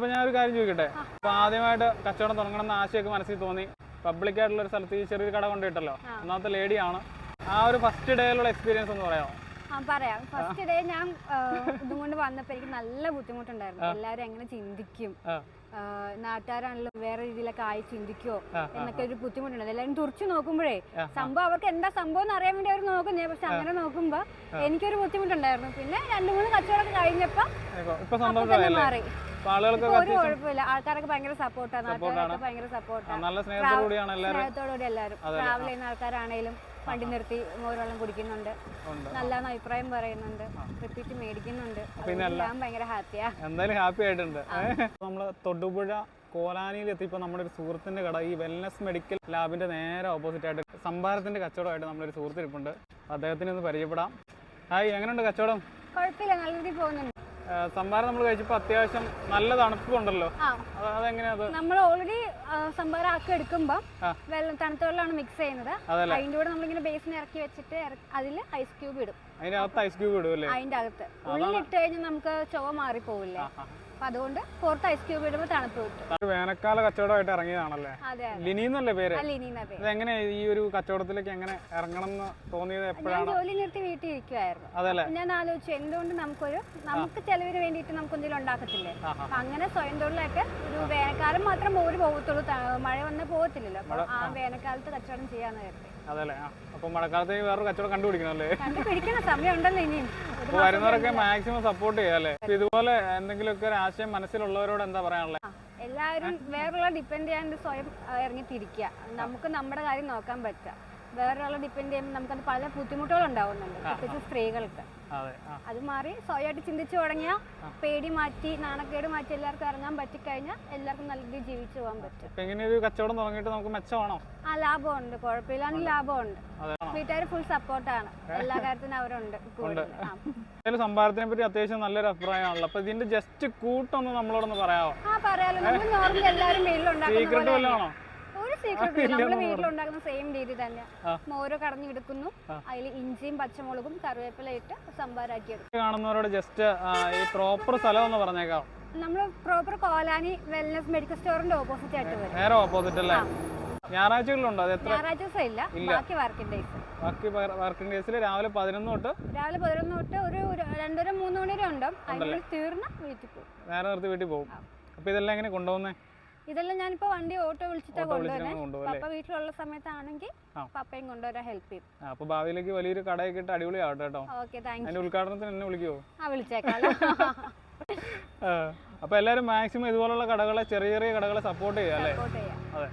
അപ്പോൾ ഞാനൊരു കാര്യം ചോദിക്കട്ടെ, അപ്പോൾ ആദ്യമായിട്ട് കച്ചവടം തുടങ്ങണമെന്ന് ആശയൊക്കെ മനസ്സിൽ തോന്നി, പബ്ലിക്കായിട്ടുള്ള ഒരു സ്ഥലത്ത് ഈ ചെറിയൊരു കട കൊണ്ടിട്ടല്ലോ, ഒന്നാമത്തെ ലേഡിയാണ്. ആ ഒരു ഫസ്റ്റ് ഡേയിലുള്ള എക്സ്പീരിയൻസ് ഒന്ന് പറയാമോ? പറയാം. ഫസ്റ്റ് ഡേ ഞാൻ ഇതും കൊണ്ട് വന്നപ്പോൾ എനിക്ക് നല്ല ബുദ്ധിമുട്ടുണ്ടായിരുന്നു. എല്ലാവരും എങ്ങനെ ചിന്തിക്കും, നാട്ടുകാരാണെങ്കിലും വേറെ രീതിയിലൊക്കെ ആയി ചിന്തിക്കുമോ എന്നൊക്കെ ഒരു ബുദ്ധിമുട്ടുണ്ട്. എല്ലാവരും തുറച്ചു നോക്കുമ്പോഴേ സംഭവം അവർക്ക് എന്താ സംഭവം എന്ന് അറിയാൻ വേണ്ടി അവർ നോക്കുന്നേ. പക്ഷെ അങ്ങനെ നോക്കുമ്പോ എനിക്കൊരു ബുദ്ധിമുട്ടുണ്ടായിരുന്നു. പിന്നെ 2-3 കച്ചവടമൊക്കെ കഴിഞ്ഞപ്പോ തന്നെ മാറി. ഒരു കുഴപ്പമില്ല. ആൾക്കാരൊക്കെ ഭയങ്കര സപ്പോർട്ടാണ്, നാട്ടുകാരൊക്കെ ഭയങ്കര സപ്പോർട്ടാണ്. സ്നേഹത്തോടുകൂടി എല്ലാവരും ട്രാവൽ ചെയ്യുന്ന ആൾക്കാരാണേലും വണ്ടി നിർത്തി മോരുവെള്ളം കുടിക്കുന്നുണ്ട്, നല്ല അഭിപ്രായം പറയുന്നുണ്ട്, റിപ്പീറ്റ് മേടിക്കുന്നുണ്ട്. ഞാൻ ഭയങ്കര ഹാപ്പിയാ. എന്തായാലും ഹാപ്പി ആയിട്ടുണ്ട്. നമ്മള് തൊടുപുഴ കോലാനിയിൽ എത്തിയപ്പോൾ നമ്മുടെ ഒരു സുഹൃത്തിന്റെ കട ഈ വെൽനസ് മെഡിക്കൽ ലാബിന്റെ നേരെ ഓപ്പോസിറ്റ് ആയിട്ട് സംഭാരത്തിന്റെ കച്ചവടമായിട്ട് നമ്മളൊരു സുഹൃത്ത് ഇരിപ്പുണ്ട്. അദ്ദേഹത്തിന് ഒന്ന് പരിചയപ്പെടാം. ഹായ്, എങ്ങനെയുണ്ട് കച്ചവടം? കുഴപ്പമില്ല, നല്ല രീതിയിൽ പോകുന്നുണ്ട്. സംഭാരം നമ്മൾ കഴിച്ചപ്പോൾ അത്യാവശ്യം നല്ല തണുപ്പുണ്ടല്ലോ, അതെങ്ങനെയാ? നമ്മൾ ഓൾറെഡി സംഭാരം ആക്കി എടുക്കുമ്പോ തണുത്ത വെള്ളമാണ് മിക്സ് ചെയ്യുന്നത്. അതിന്റെ കൂടെ നമ്മളിങ്ങനെ ബേസിന് ഇറക്കി വെച്ചിട്ട് അതിൽ ഐസ് ക്യൂബ് ഇടും. അതിനകത്ത് ഐസ് ക്യൂബ് ഇടും അല്ലേ? അതിന്റെ അകത്ത് ഉള്ളിലിട്ട് കഴിഞ്ഞാൽ നമുക്ക് ചുവ മാറിപ്പോവില്ലേ, അപ്പൊ അതുകൊണ്ട് പുറത്ത് ഐസ് ക്യൂബ് ഇടുമ്പോൾ തണുപ്പ് കിട്ടും. വേനൽക്കാല കച്ചവടമായിട്ട് ഇറങ്ങിയതാണല്ലേ? ലിനി എന്നല്ലേ പേര്? എങ്ങനെ ഈ ഒരു കച്ചവടത്തിലേക്ക് എങ്ങനെ ഇറങ്ങണം എന്ന് തോന്നിയത് എപ്പോഴാണ്? ജോലി നിർത്തി വീട്ടിൽ ഇരിക്കുവായിരുന്നു. ഞാൻ ആലോചിച്ചു എന്തുകൊണ്ട് നമുക്ക് ചെലവിന് വേണ്ടിയിട്ട് നമുക്ക് എന്തെങ്കിലും ഉണ്ടാക്കത്തില്ലേ. അങ്ങനെ സ്വയം തൊഴിലൊക്കെ ഒരു വേനൽക്കാലം മാത്രം മോര് പോകത്തുള്ളൂ, മഴ വന്നാൽ പോകത്തില്ലല്ലോ. അപ്പൊ ആ വേനൽക്കാലത്ത് കച്ചവടം ചെയ്യാന്ന് കരുതി. അതല്ലേ? അപ്പൊ മഴക്കാലത്തേക്ക് വേറൊരു കച്ചവടം കണ്ടുപിടിക്കണല്ലേ? കണ്ടുപിടിക്കുന്ന സമയം ഉണ്ടല്ലോ ഇനിയും. വരുന്നവരൊക്കെ മാക്സിമം സപ്പോർട്ട് ചെയ്യാല്ലേ? ഇതുപോലെ എന്തെങ്കിലുമൊക്കെ ഒരു ആശയം മനസ്സിലുള്ളവരോട് എന്താ പറയാനുള്ളത്? എല്ലാവരും വേറൊരാളെ ഡിപ്പെൻഡ് ചെയ്യാണ്ട് സ്വയം ഇറങ്ങി തിരിക്കുക. നമുക്ക് നമ്മുടെ കാര്യം നോക്കാൻ പറ്റുക. വേറൊരാളെ ഡിപ്പെൻഡ് ചെയ്യുമ്പോൾ നമുക്കത് പല ബുദ്ധിമുട്ടുകൾ ഉണ്ടാവുന്നുണ്ട്, പ്രത്യേകിച്ച് സ്ത്രീകൾക്ക്. അത് മാറി സ്വയമായിട്ട് ചിന്തിച്ചു തുടങ്ങിയാൽ പേടി മാറ്റി നാണക്കേട് മാറ്റി എല്ലാവർക്കും ഇറങ്ങാൻ പറ്റിക്കഴിഞ്ഞാൽ എല്ലാവർക്കും നല്ല രീതിയിൽ ജീവിച്ചു പോകാൻ പറ്റും. ഇങ്ങനെ ഒരു കച്ചവടം തുടങ്ങിയിട്ട് നമുക്ക് മെച്ചമാണോ? ലാഭമുണ്ട്, കുഴപ്പമില്ലാണ്ട് ലാഭമുണ്ട്. വീട്ടുകാർ ഫുൾ സപ്പോർട്ടാണ്, എല്ലാ കാര്യത്തിനും അവരുണ്ട്. സംഭാരത്തിനെ പറ്റി അത്യാവശ്യം നല്ലൊരു അഭിപ്രായമാണല്ലോ. അപ്പൊ ഇതിന്റെ ജസ്റ്റ് കൂട്ടൊന്ന് നമ്മളോടൊന്ന് പറയാമോ? പറയാലോ. നമ്മൾ നോർമലി എല്ലാവരും വീട്ടിലുണ്ടാക്കുന്ന ഒരു സീക്രട്ട് നമ്മള് വീട്ടിലുണ്ടാക്കുന്ന സെയിം രീതി തന്നെ. മോര് കടഞ്ഞെടുക്കുന്നു, അതിൽ ഇഞ്ചിയും പച്ചമുളകും കറിവേപ്പില ഇട്ട് സംഭാരാക്കി എടുക്കും. കാണുന്നവരോട് ജസ്റ്റ് ഈ പ്രോപ്പർ സ്ഥലം ഒന്ന് പറഞ്ഞേക്കാം. നമ്മള് പ്രോപ്പർ കോലാനി വെൽനസ് മെഡിക്കൽ സ്റ്റോറിന്റെ ഓപ്പോസിറ്റ് ആയിട്ട് വരും. നേരെ ഓപ്പോസിറ്റ് അല്ലേ? ഞായറാഴ്ചകളുണ്ടോ? ഞായറാഴ്ച ദിവസം ഇല്ല, ബാക്കി വർക്കിംഗ് ഡേയ്സ്. ബാക്കി വർക്കിംഗ് ഡേയ്സിൽ രാവിലെ 11 തൊട്ട് ഒരു 2-3 മണി വരെ ഉണ്ട്. അതിനുള്ളിൽ തീർന്ന വീട്ടിൽ പോകും, നേരെ നിർത്തി വീട്ടിൽ പോകും. അപ്പൊ ഇതെല്ലാം എങ്ങനെ കൊണ്ടുപോകുന്നേ? ഇതെല്ലാം ഞാനിപ്പോ വണ്ടി ഓട്ടോ വിളിച്ചിട്ടാ കൊണ്ടുവരുന്നത്. പപ്പ വീട്ടിലുള്ള സമയത്താണെങ്കിൽ പപ്പയും കൊണ്ടുവരാൻ ഹെൽപ്പ് ചെയ്യും. അപ്പൊ ഭാവിയിലേക്ക് വലിയൊരു കടയൊക്കെ ഇട്ട് അടിപൊളിയാവട്ടെ കേട്ടോ. അതിന്റെ ഉദ്ഘാടനത്തിന് എന്നെ വിളിക്കുവോ? വിളിച്ചേക്കാം. അപ്പൊ എല്ലാരും മാക്സിമം ഇതുപോലുള്ള കടകളെ, ചെറിയ ചെറിയ കടകളെ സപ്പോർട്ട് ചെയ്യാം അല്ലേ? അതെ.